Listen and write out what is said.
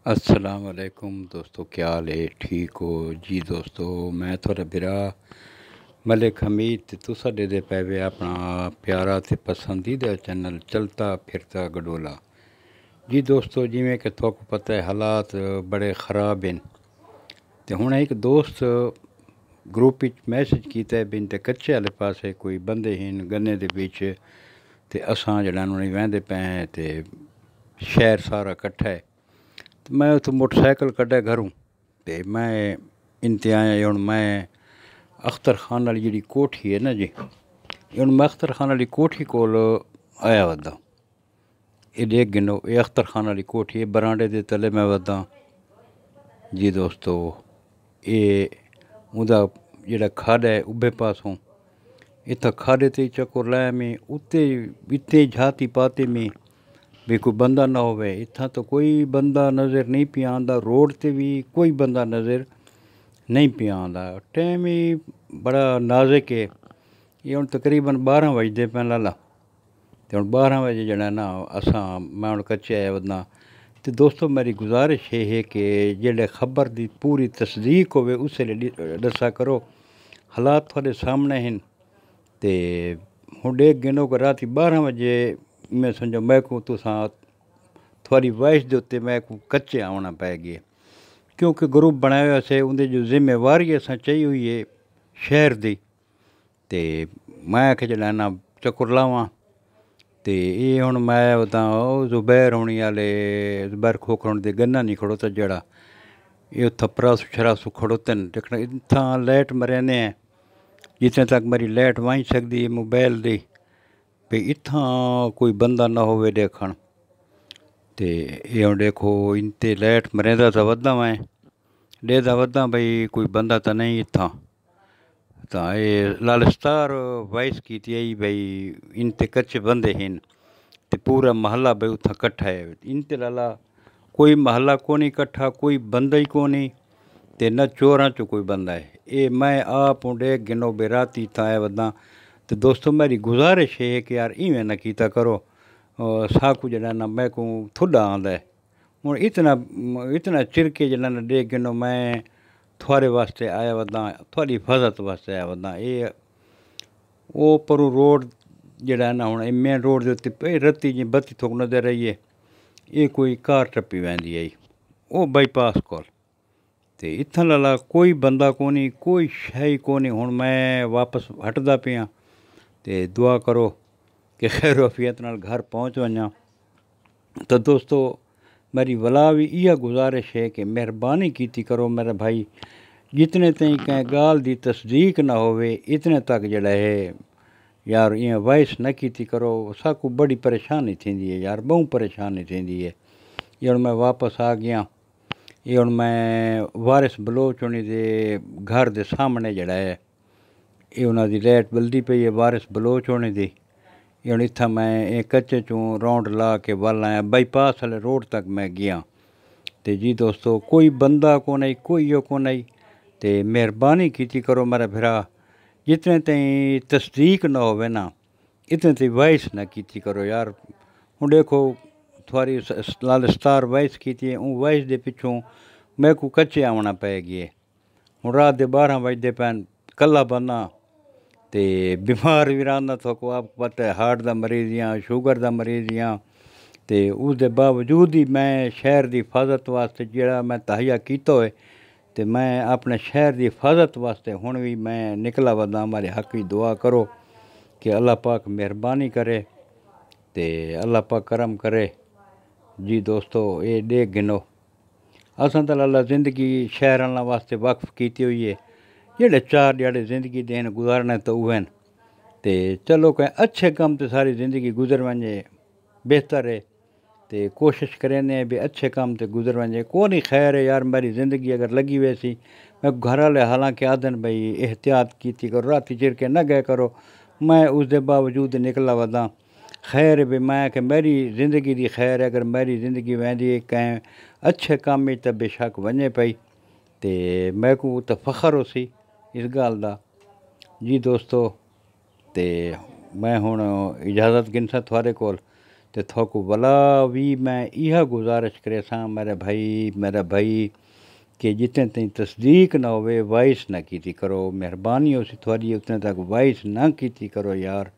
अस्सलाम वालेकुम दोस्तों, क्या हाल है? ठीक हो जी दोस्तों। मैं थोड़ा बिरा मलिक हमीद ते तुसा दे पे वे अपना प्यारा ते पसंदीदा चैनल चलता फिरता गडोला। जी दोस्तों, जिमें कि तुहानू पता है हालात बड़े ख़राब हैं। ते हुण एक दोस्त ग्रुप विच मैसेज कीता है बिन ते कच्चे आले पासे कोई बंदे हैं गन्ने दे बिच, ते असां जेह्ड़ा उ'नें वैंदे पे हैं ते शहर सारा कट्ठा है। तो मैं उत्थों मोटरसाइकिल कड्ढा घरों ते मैं इनते आया। हुण मैं अख्तर खान वाली जी कोठी है ना जी, हुण मैं अख्तर खान वाली कोठी कोल आया वदा। ये देख गिनो, ये अख्तर खान वाली कोठी है, बरांडे दे तले मैं वदा जी दोस्तों। ये उदा जेड़ा खड है उब्बे पासों इत्थां खाडे ते चक्कर लाया में उत्ते इत्ते झाती पाते में भी कोई बंदा ना होवे। इत्थां तो कोई बंदा नज़र नहीं पिया आंदा, रोड ते भी कोई बंदा नज़र नहीं पिया आंदा। टाइम ही बड़ा नाजुक है। ये हुण तकरीबन 12 बजदे पे लाला, ते हुण 12 बजे जेह्ड़ा ना असां मैं हुण कच्चे आया वदना। ते दोस्तों मेरी गुजारिश ये है कि जेल्लै खबर दी पूरी तसदीक होवे उसले दस्सा करो। हालात थोड़े सामने हैं। ते हुण देख गिनो कि राती 12 बजे मैं समझो मैं को तुसां थोड़ी वाइस दे उत्ते मैं को कच्चे आना पै गए, क्योंकि ग्रुप बनाया हुआ से उनकी जो जिम्मेवारी असां चाहिए हुई है शहर दी। ते मैं आखे जेह्ड़ा ना चक्कर लावां ते ये हुण मैं बतां जुबैर होनी आले जुबैर खोखरन दे गन्ना नहीं खड़ोता जेड़ा ये उत्थां परासू शरासू खड़ोते न। लेकिन इत्थां लाइट मरने हैं जितने तक मेरी लाइट वाई सकदी है मोबाइल दी भी इत्थां कोई बंदा ना होवे देखण। ते ये हुण देखो इनते लाइट मरेंदा तो वदा मैं डेदा वदा भाई कोई बंदा तो नहीं इत्थां। तां ये लालस्तार वाइस कीती आई भाई इनते कच्चे बंदे हैं ते पूरा महल्ला भाई उत्थां कट्ठा है। इनते लाला कोई महल्ला कोनी कट्ठा, कोई बंदा ही कोनी ते न चोरां चो कोई बंदा है। ये मैं आप डेक गिनो बे राती इत्थां आया वदा। तो दोस्तों मेरी गुजारिश है कि यार इवें ना कीता करो। साकू जेह्ड़ा ना मैं को थोड़ा आंदा है। हुण इतना चिरके जेह्ड़ा ना देख गिनो मैं थुआढ़े वास्ते आया वदा, थुआढ़ी हिफाजत वास्ते आया वदा। ये वो परों रोड जेह्ड़ा ना हुण मेन रोड दे उत्ते रत्ती जी बत्ती थोक नज़र आई है। ये कोई कार टप्पी वैंदी आई ओह् बाईपास कोल। ते इत्थां लाला कोई बंदा कोनी, कोई शै कोनी। हुण मैं वापस हटदा पियां ते दुआ करो कि खैर वफियत नाल घर पहुँच वञां। तो दोस्तों मेरी वला भी इहा गुजारिश है कि मेहरबानी कीती करो मेरा भाई, जितने ताईं कंहिं ॻाल्हि दी तसदीक ना होवे इतने तक जेह्ड़ा है यार ईअं वाइस न कीती करो। साकू बड़ी परेशानी थींदी है यार, बहु परेशानी थींदी है। ये हुण मैं वापस आ गया। ये हुण मैं वारिस बलोच होनी दे घर दे सामने जेह्ड़ा है ये उन्हां दी लाइट बलदी पई है, वारिस बलोच होने दी। ये हुण इत्थां मैं कच्चे चों राउंड ला के वल आया, बाईपास वाले रोड तक मैं गया। ते जी दोस्तों कोई बंदा कोन, कोई इहो कोन। ते मेहरबानी कीती करो मेरा भरा, जितने ताईं तसदीक ना होवे ना इतने ताईं वाइस ना कीती करो यार। हुण देखो थुआढ़ी लालस्तार वाइस कीती है, उन वाइस दे पिछों मैं को कच्चे आवना पै गए। हुण रात दे 12 बजदे पैन, कल्ला बंदा ते बीमार भी रौंह्दा। थोको आपको पता है हार्ट दा मरीज़ आं, शुगर दा मरीज़ आं। ते उसदे बावजूद ही मैं शहर दी हिफाजत वास्ते जेह्ड़ा मैं तहिया कीता होए ते मैं अपने शहर दी हिफाजत वास्ते हुण भी मैं निकला वदा। हमारे हक़ की दुआ करो कि अल्लाह पाक मेहरबानी करे ते अल्लाह पाक करम करे। जी दोस्तों ये देख गिनो असां तो लाला ज़िंदगी शहर आह्लां वास्ते वक्फ कीती हुई है। जेह्ड़े 4 ध्याड़े ज़िंदगी देन गुजारने तो उ'ऐ न। ते चलो कहीं अच्छे कम ते सारी ज़िंदगी गुजर वञे बेहतर है। ते कोशिश करें भी अच्छे काम ते गुजर वञे। कोनी खैर है यार मेरी ज़िंदगी अगर लगी वैसी मैं घर वाले हालांकि आदन भाई एहतियात कीती करो, राती चिर के न गए करो। मैं उसके बावजूद निकला वदा। खैर भी मैं कि मेरी ज़िंदगी दी खैर है, अगर मेरी ज़िंदगी वेंदी है कंहिं अच्छे कम में तो बेशक वञे पई ते मैं को तो फ़ख्र होसी इस गल दा। जी दोस्तों ते मैं हुण इजाज़त गिनसा थुआढ़े कोल। तो थोको भला भी मैं यह गुजारिश करे सा मेरा भाई कि जितने ताईं तस्दीक ना होवे वाइस ना की करो, मेहरबानी हो सी थोड़ी उतने तक वाइस ना की करो यार।